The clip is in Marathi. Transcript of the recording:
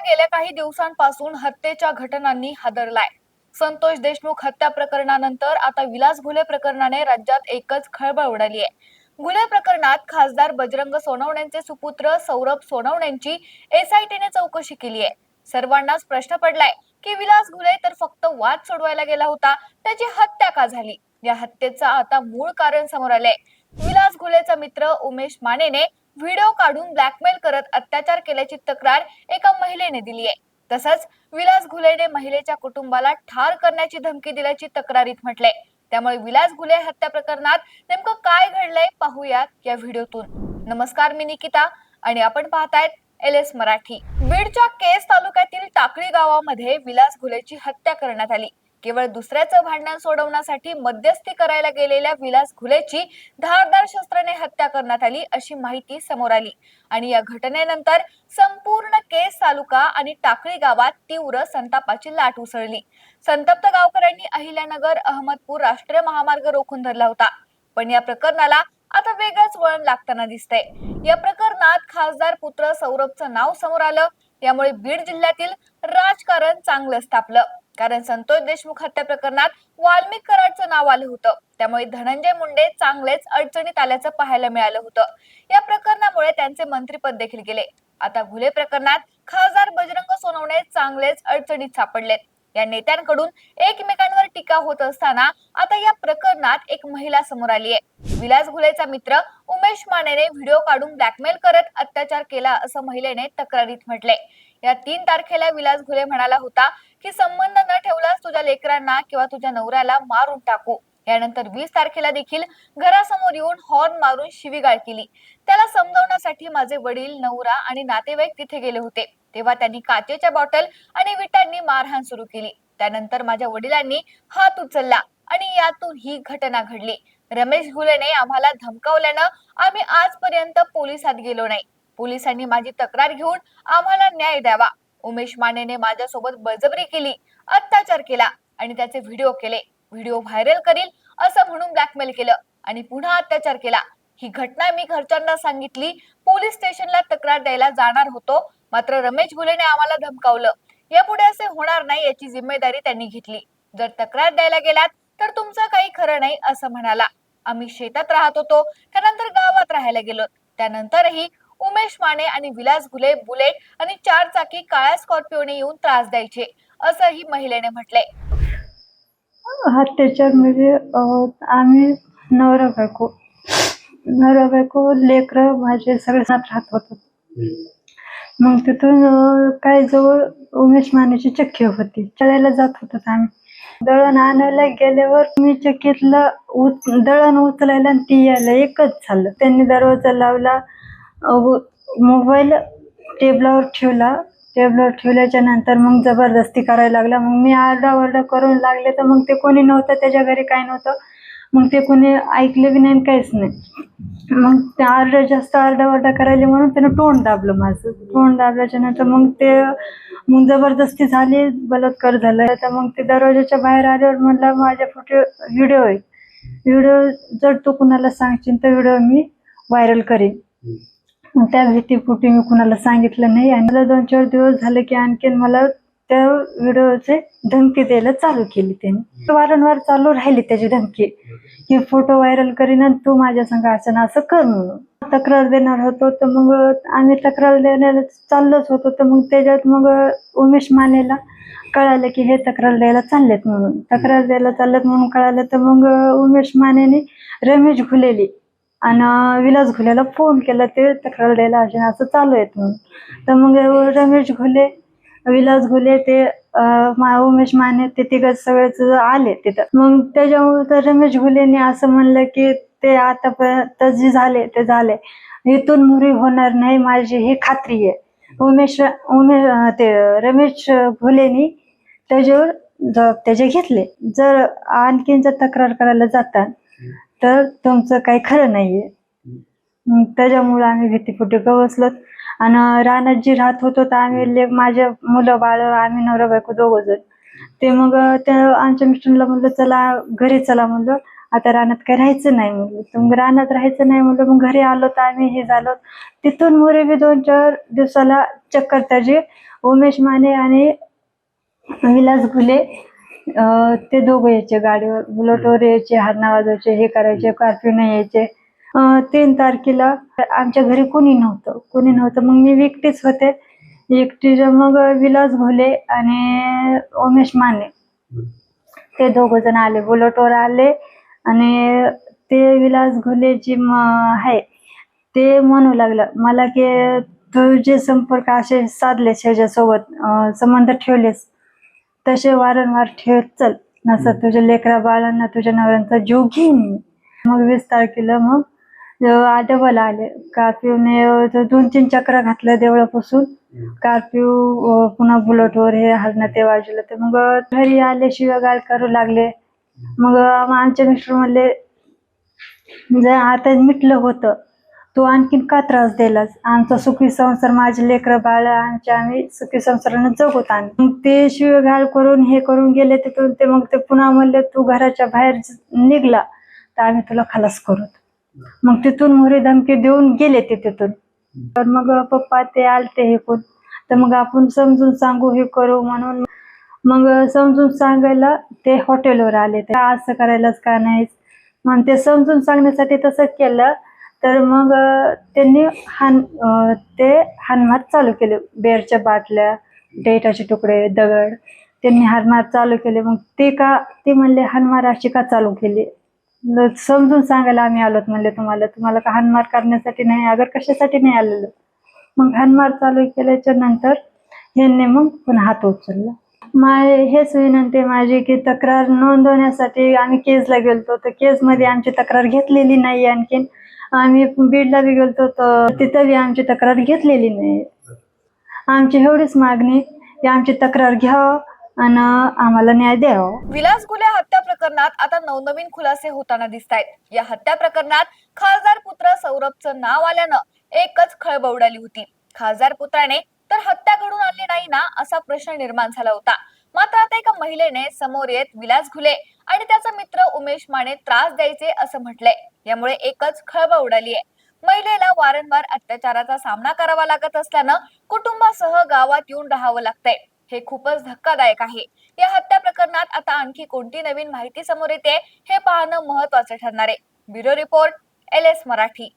गेल्या काही दिवसांपासून हत्येच्या घटनांनी हादरलाय। संतोष देशमुख हत्या प्रकरणानंतर आता विलास घुले प्रकरणाने राज्यात एकच खळबळ उडाली आहे। घुले प्रकरणात खासदार बजरंग सोनवणेंचे सुपुत्र सौरभ सोनवणेंची एसआयटीने चौकशी केली आहे। सर्वांनाच प्रश्न पडलाय की विलास घुले तर फक्त वाद सोडवायला गेला होता, त्याची हत्या का झाली? या हत्येचा आता मूळ कारण समोर आलंय। विलास घुलेचा मित्र उमेश मानेने व्हिडिओ काढून ब्लॅकमेल करत अत्याचार केल्याची तक्रार एका महिलेने दिली आहे। तसंच विलास घुलेने महिलेच्या कुटुंबाला ठार करण्याची धमकी दिल्याची तक्रारीत म्हटलंय। त्यामुळे विलास घुले हत्या प्रकरणात नेमकं काय घडलंय पाहूयात या व्हिडिओतून। नमस्कार, मी निकिता आणि आपण पाहतायत LS मराठी। बीडच्या केस तालुक्यातील टाकळी गावामध्ये विलास घुलेची हत्या करण्यात आली। केवळ दुसऱ्याचं भांडण सोडवण्यासाठी मध्यस्थी करायला गेलेल्या विलास घुलेची धारदार शस्त्राने हत्या करण्यात आली अशी माहिती समोर आली आणि या घटनेनंतर संपूर्ण केस तालुका आणि टाकळी गावात तीव्र संतापाची लाट उसळली। संतप्त गावकऱ्यांनी अहिल्यानगर अहमदपूर राष्ट्रीय महामार्ग रोखून धरला होता। पण या प्रकरणाला आता वेगळंच वळण लागताना दिसतंय। या प्रकरणात खासदार पुत्र सौरभचं नाव समोर आलं। यामुळे बीड जिल्ह्यातील राजकारण चांगलंच तापलं, कारण संतोष देशमुख हत्या प्रकरणात वाल्मिक कराडचं नाव आलं होतं। त्यामुळे धनंजय मुंडे चांगलेच अडचणीत आल्याचं पाहायला मिळालं होतं। या प्रकरणामुळे त्यांचे मंत्रीपद देखील गेले। आता घुले प्रकरणात खासदार बजरंग सोनवणे चांगलेच अडचणीत सापडलेत। या नेत्यांकडून एकमेकांवर टीका होत असताना आता या प्रकरणात एक महिला समोर आली आहे। विलास घुलेचा मित्र उमेश मानेने व्हिडिओ काढून ब्लॅकमेल करत अत्याचार केला असं महिलेने तक्रारीत म्हटलंय। या 3 तारखेला विलास घुले म्हणाला होता की संबंध न ठेवल्यास तुझ्या लेकरांना किंवा तुझ्या नवऱ्याला मारून टाकू। यानंतर 20 तारखेला देखील घरासमोर येऊन हॉर्न मारून शिवीगाळ केली। त्याला समजावण्यासाठी माझे वडील, नवरा आणि नातेवाईक तिथे गेले होते। तेव्हा त्यांनी काचेच्या बॉटल आणि विटांनी मारहाण सुरू केली। त्यानंतर माझ्या वडिलांनी हात उचलला आणि यातून ही घटना घडली। रमेश घुलेने आम्हाला धमकावल्यानं आम्ही आजपर्यंत पोलिसात गेलो नाही। पोलिसांनी माझी तक्रार घेऊन आम्हाला न्याय द्यावा। उमेश मानेने माझ्यासोबत बळजबरी केली, अत्याचार केला आणि त्याचे व्हिडिओ केले। व्हिडिओ व्हायरल करील असं म्हणून ब्लॅकमेल केलं आणि पुन्हा अत्याचार केला। ही घटना मी घरच्यांना सांगितली, पोलीस स्टेशनला तक्रार द्यायला जाणार होतो, मात्र रमेश घुलेने आम्हाला धमकावलं। यापुढे असे होणार नाही याची जिम्मेदारी त्यांनी घेतली। जर तक्रार द्यायला गेलात तर तुमचं काही खरं नाही असं म्हणाला। आम्ही शेतात राहत होतो, त्यानंतर गावात राहायला गेलो। त्यानंतरही उमेश माने आणि विलास घुले बुलेट आणि 4 चाकी काळ्या स्कॉर्पिओने येऊन त्रास द्यायचे असंही महिलेने म्हटलंय। अत्याचार म्हणजे आम्ही नवरा बायको लेकरं माझे सगळे साथ राहत होतो। मग तिथून काय जवळ उमेश मानेची चक्की होती, चळायला जात होतो आम्ही। दळण आणायला गेल्यावर मी चक्कीतलं दळण उचलायला आणि ती यायला एकच झालं। त्यांनी दरवाजा लावला, मोबाईल टेबलावर ठेवल्याच्या नंतर मग जबरदस्ती करायला लागला। मग मी आरडाओरडा करून लागले तर मग ते कोणी नव्हतं, त्याच्या घरी काय नव्हतं। मग ते कोणी ऐकलं बी नाही, काहीच नाही। मग ते जास्त आरडाओरडा करायला म्हणून त्यानं तोंड दाबलं माझं। तोंड दाबल्याच्या नंतर मग जबरदस्ती झाली, बलात्कार झाला। तर मग ते दरवाजाच्या बाहेर आल्यावर म्हणलं माझ्या व्हिडिओ आहे, व्हिडिओ जर तू कुणाला सांगशील तर व्हिडिओ मी व्हायरल करेन। मग त्या भीतीपोटी मी कुणाला सांगितलं नाही आणि मला 2-4 दिवस झाले की आणखीन मला त्या व्हिडिओचे धमकी द्यायला चालू केली। त्यांनी वारंवार चालू राहिली त्याची धमकी की फोटो व्हायरल करीन आणि तू माझ्या संग असं कर म्हणून। तक्रार देणार होतो तर मग आम्ही तक्रार देण्याला चाललोच होतो। तर मग त्याच्यात मग उमेश मानेला कळालं की हे तक्रार द्यायला चाललेत म्हणून कळालं। तर मग उमेश मानेने रमेश घुलेली आणि विलास घुलेला फोन केला ते तक्रार द्यायला असं चालू आहेत म्हणून। तर मग रमेश घुले, विलास घुले, ते उमेश माने, ते तिघं सगळेच आले तिथं। मग त्याच्यामुळे तर रमेश घुलेने असं म्हणलं की ते आतापर्यंत जे झाले ते झाले, इथून मुरी होणार नाही माझी ही खात्री आहे। रमेश घुलेनी त्याच्यावर त्याचे घेतले। जर आणखीन तक्रार करायला जातात तर तुमचं काही खरं नाहीये। त्याच्यामुळे आम्ही भीतीपोटी गवसलो आणि रानात जी राहत होतो तर आम्ही माझे मुलं बाळ, आम्ही नवरा बायको 2 जण। ते मग त्या आमच्या मिस्टरला म्हणलं चला घरी चला म्हणलं, आता रानात काही राहायचं नाही म्हणलं. तर मग रानात राहायचं नाही म्हणलं, मग घरी आलो तर आम्ही हे झालो. तिथून मोरे बी 2-4 दिवसाला चक्कर त्याची उमेश माने आणि विलास घुले ते दोघं यायचे गाडीवर, बुलेटवर यायचे, हरणा वाजवायचे, हे करायचे, कर्फ्यू नाही यायचे. 3 तारखेला आमच्या घरी कोणी नव्हतं. मग मी एकटीच होते. मग विलास घोले आणि उमेश माने ते दोघ जण आले, बुलेटवर आले. आणि ते विलास घोले जे आहे ते म्हणू लागलं मला की तुझे संपर्क असे साधलेस ह्याच्यासोबत, संबंध ठेवलेस तसे वारंवार ठेवत चल, नसं तुझ्या लेकरा बाळांना तुझ्या नवऱ्यांचा जीव घेईन मी. मग 20 तारखेला मग डबल आले. कर्फ्यूने 2-3 चक्रा घातल्या देवळापासून. कर्फ्यू पुन्हा बुलेटवर हे हरणं ते वाजवलं. तर मग घरी आले, शिव्यागाळ करू लागले. मग आमचे मिस्टर म्हणले जर आता मिटलं होतं तू आणखीन का त्रास दिलास, आमचा सुखी संसार, माझे लेकरं बाळ आम्ही सुखी संसारानं जगत आण. मग ते शिव्यागाळ करून हे करून गेले तिथून. मग ते पुन्हा म्हणले तू घराच्या बाहेर निघला तर आम्ही तुला खलास करू. मग तिथून मोरे धमकी देऊन गेले ते तिथून. तर मग पप्पा ते आलते हे कोण, तर मग आपण समजून सांगू हे करू म्हणून मग समजून सांगायला ते हॉटेलवर आले. ते असं करायलाच का नाही, मग ते समजून सांगण्यासाठी तसं केलं. तर मग त्यांनी हाणमार चालू केले. बेरच्या बाटल्या, डेटाचे तुकडे, दगड त्यांनी हाणमार चालू केले. मग ते म्हणले हाणमार अशी का चालू केली, समजून सांगायला आम्ही आलोत म्हणले तुम्हाला का हाणमार करण्यासाठी नाही, अगर कशासाठी नाही आलेलो. मग हाणमार चालू केल्याच्या नंतर ह्यांनी मग पुन्हा हात उचलला. हेच विनंती आहे माझी की तक्रार नोंदवण्यासाठी आम्ही केजला गेलतो, तर केजमध्ये आमची तक्रार घेतलेली नाही. आणखीन आम्ही बीडला बी गेलतो तर तिथं बी आमची तक्रार घेतलेली नाही. आमची एवढीच मागणी की आमची तक्रार घ्यावं आणि आम्हाला न्याय द्यावा. विलास घुले हत्या प्रकरणात आता नवनवीन खुलासे होताना दिसत आहेत. या हत्या प्रकरणात खासदार पुत्र सौरभचं नाव आल्यानं एकच खळबळ उडाली होती. खासदार पुत्राने तर हत्या घडून आणली नाही ना असा प्रश्न निर्माण झाला होता. मात्र आता एका महिलेने समोर येत विलास घुले आणि त्याचा मित्र उमेश माने त्रास द्यायचे असं म्हटलंय. यामुळे एकच खळबळ उडाली आहे. महिलेला वारंवार अत्याचाराचा सामना करावा लागत असल्यानं कुटुंबासह गावात येऊन राहावं लागतंय. हे खूपच धक्कादायक आहे. या हत्या प्रकरणात आता आणखी कोणती नवीन माहिती समोर येते हे पाहणं महत्त्वाचं ठरणार आहे. Bureau report, LS Marathi.